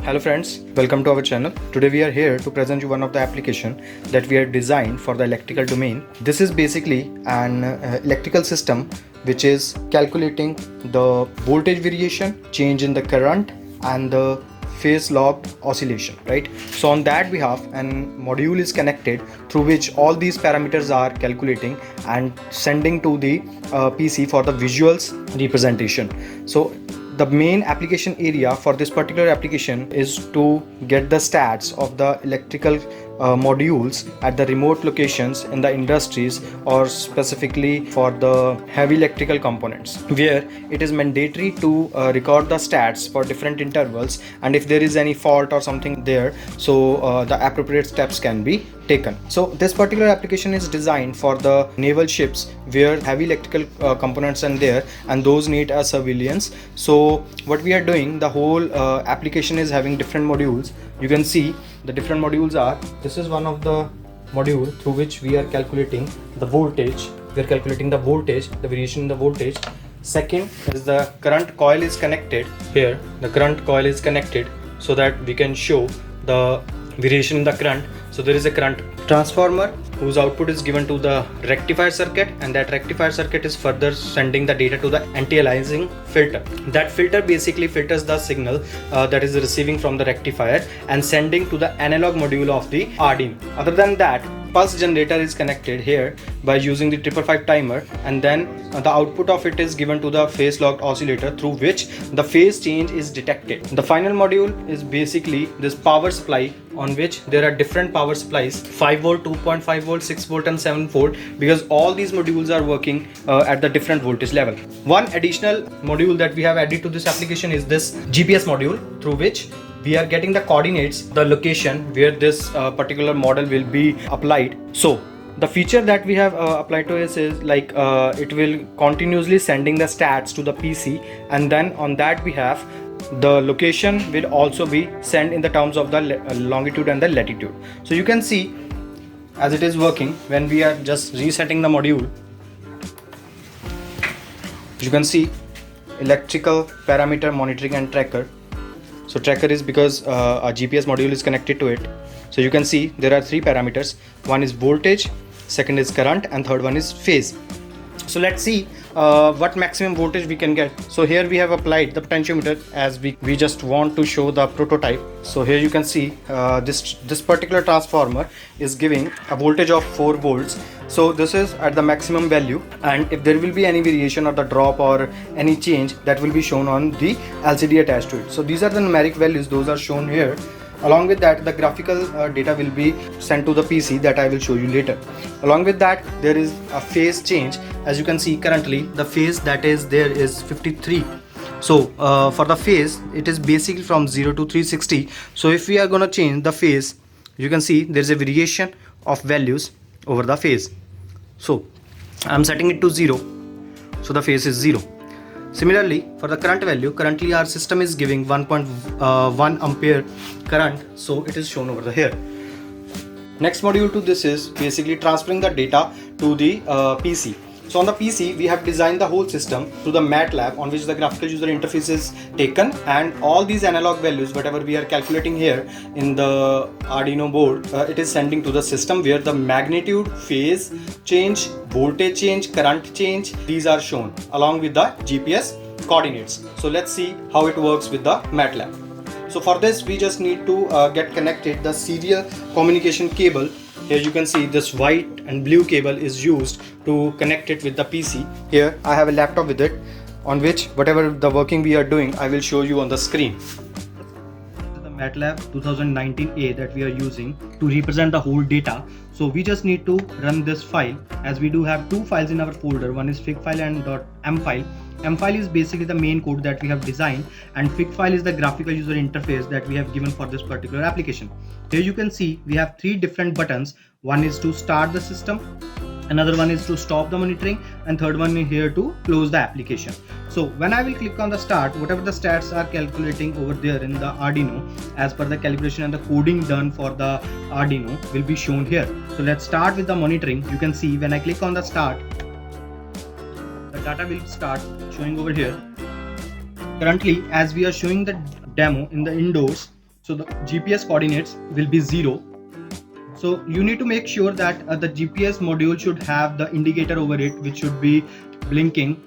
Hello friends, welcome to our channel. Today we are here to present you one of the application that we have designed for the electrical domain. This is basically an electrical system which is calculating the voltage variation, change in the current and the phase log oscillation, right? So on that behalf, an module is connected through which all these parameters are calculating and sending to the PC for the visuals representation. So the main application area for this particular application is to get the stats of the electrical modules at the remote locations in the industries, or specifically for the heavy electrical components, where it is mandatory to record the stats for different intervals, and if there is any fault or something there, so the appropriate steps can be taken. So this particular application is designed for the naval ships where heavy electrical components are there and those need a surveillance. So what we are doing, the whole application is having different modules. You can see the different modules are, this is one of the module through which we are calculating the voltage. We are calculating the voltage, the variation in the voltage. Second is the current coil is connected here. The current coil is connected so that we can show the variation in the current. So there is a current transformer whose output is given to the rectifier circuit, and that rectifier circuit is further sending the data to the anti-aliasing filter. That filter basically filters the signal that is receiving from the rectifier and sending to the analog module of the Arduino. Other than that, pulse generator is connected here by using the 555 timer, and then the output of it is given to the phase locked oscillator through which the phase change is detected. The final module is basically this power supply, on which there are different power supplies: 5 volt, 2.5 volt, 6 volt and 7 volt, because all these modules are working at the different voltage level. One additional module that we have added to this application is this GPS module, through which we are getting the coordinates, the location where this particular model will be applied. So the feature that we have applied to this is like it will continuously sending the stats to the PC, and then on that we have the location will also be sent in the terms of the longitude and the latitude. So you can see as it is working when we are just resetting the module. You can see electrical parameter monitoring and tracker. So tracker is because a GPS module is connected to it. So you can see there are three parameters. One is voltage, second is current, and third one is phase. So let's see what maximum voltage we can get. So here we have applied the potentiometer as we just want to show the prototype. So here you can see this particular transformer is giving a voltage of 4 volts. So this is at the maximum value, and if there will be any variation or the drop or any change, that will be shown on the LCD attached to it. So these are the numeric values, those are shown here. Along with that, the graphical data will be sent to the PC, that I will show you later. Along with that, there is a phase change. As you can see, currently the phase that is there is 53. So for the phase, it is basically from 0 to 360. So if we are going to change the phase, you can see there is a variation of values over the phase. So I'm setting it to 0, so the phase is 0. Similarly, for the current value, currently our system is giving 1.1 ampere current, so it is shown over here. Next module to this is basically transferring the data to the PC. So on the PC, we have designed the whole system through the MATLAB, on which the graphical user interface is taken, and all these analog values, whatever we are calculating here in the Arduino board, it is sending to the system, where the magnitude, phase change, voltage change, current change, these are shown along with the GPS coordinates. So let's see how it works with the MATLAB. So for this, we just need to get connected the serial communication cable. Here you can see this white and blue cable is used to connect it with the PC. Here I have a laptop with it, on which whatever the working we are doing, I will show you on the screen. The MATLAB 2019A that we are using to represent the whole data. So we just need to run this file, as we do have two files in our folder. One is fig file and .m file. M file is basically the main code that we have designed, and fig file is the graphical user interface that we have given for this particular application. Here you can see we have three different buttons. One is to start the system, another one is to stop the monitoring, and third one is here to close the application. So when I will click on the start, whatever the stats are calculating over there in the Arduino, as per the calibration and the coding done for the Arduino, will be shown here. So let's start with the monitoring. You can see when I click on the start, the data will start showing over here. Currently, as we are showing the demo in the indoors, so the GPS coordinates will be 0. So you need to make sure that the GPS module should have the indicator over it, which should be blinking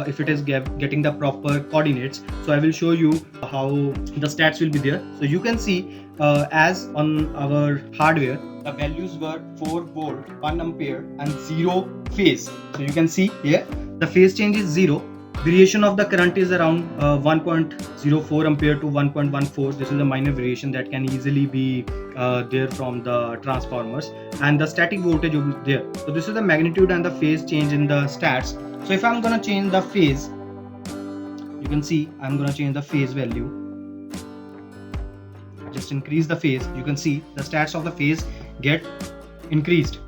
if it is getting the proper coordinates. So I will show you how the stats will be there. So you can see as on our hardware, the values were 4 volt, 1 ampere and 0 phase. So you can see here the phase change is 0. Variation of the current is around 1.04 ampere to 1.14. This is a minor variation that can easily be there from the transformers, and the static voltage is there. So this is the magnitude and the phase change in the stats. So if I'm gonna change the phase, you can see I'm gonna change the phase value. Just increase the phase. You can see the stats of the phase get increased.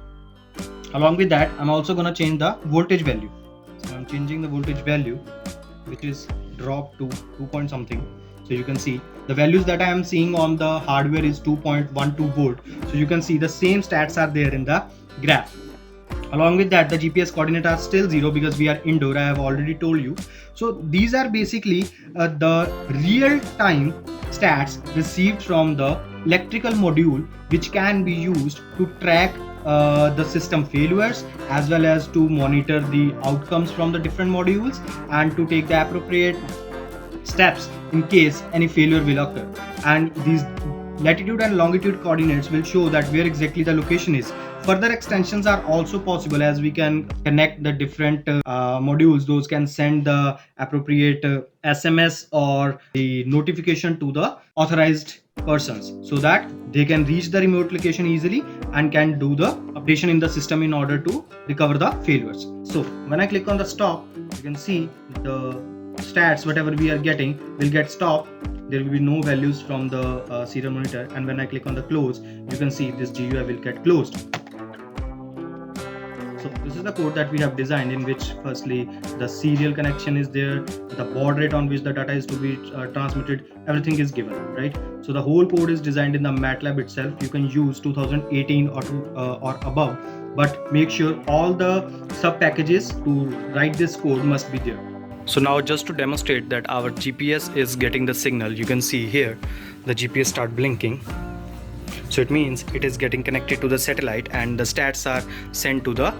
Along with that, I'm also gonna change the voltage value. So I'm changing the voltage value, which is dropped to 2 point something. So you can see the values that I am seeing on the hardware is 2.12 volt. So you can see the same stats are there in the graph. Along with that, the GPS coordinate are still 0 because we are indoor, I have already told you. So these are basically the real-time stats received from the electrical module, which can be used to track the system failures, as well as to monitor the outcomes from the different modules and to take the appropriate steps in case any failure will occur. And these latitude and longitude coordinates will show that where exactly the location is. Further extensions are also possible, as we can connect the different modules. Those can send the appropriate SMS or the notification to the authorized persons, so that they can reach the remote location easily and can do the updation in the system in order to recover the failures. So when I click on the stop, you can see the stats whatever we are getting will get stopped. There will be no values from the serial monitor, and when I click on the close, you can see this GUI will get closed. So this is the code that we have designed, in which firstly the serial connection is there, the baud rate on which the data is to be transmitted, everything is given, right? So the whole code is designed in the MATLAB itself. You can use 2018 or above, but make sure all the sub packages to write this code must be there. So now, just to demonstrate that our GPS is getting the signal, you can see here the GPS start blinking. So it means it is getting connected to the satellite, and the stats are sent to the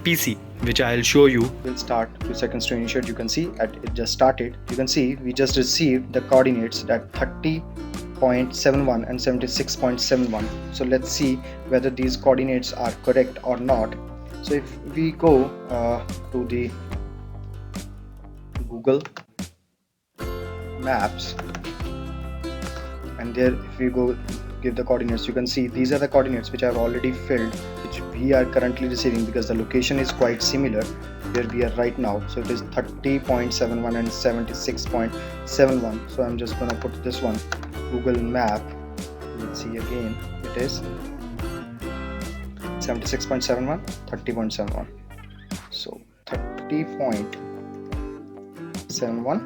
PC, which I'll show you. We'll start 2 seconds to initiate. You can see it just started. You can see we just received the coordinates at 30.71 and 76.71. So let's see whether these coordinates are correct or not. So if we go to the Google Maps, and there if we go give the coordinates, you can see these are the coordinates which I have already filled, which we are currently receiving, because the location is quite similar where we are right now. So it is 30.71 and 76.71. so I'm just gonna put this one, Google Map. Let's see again, it is 76.71, 30.71. so 30.71,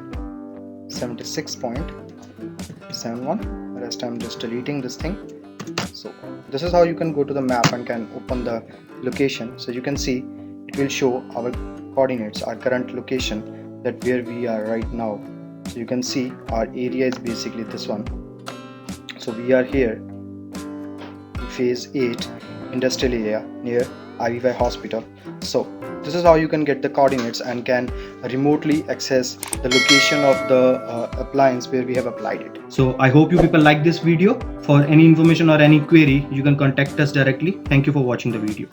76.71. Rest I'm just deleting this thing. So this is how you can go to the map and can open the location. So you can see it will show our coordinates, our current location, that where we are right now. So you can see our area is basically this one. So we are here in phase 8 industrial area near IVY hospital. So this is how you can get the coordinates and can remotely access the location of the appliance where we have applied it. So I hope you people like this video. For any information or any query, you can contact us directly. Thank you for watching the video.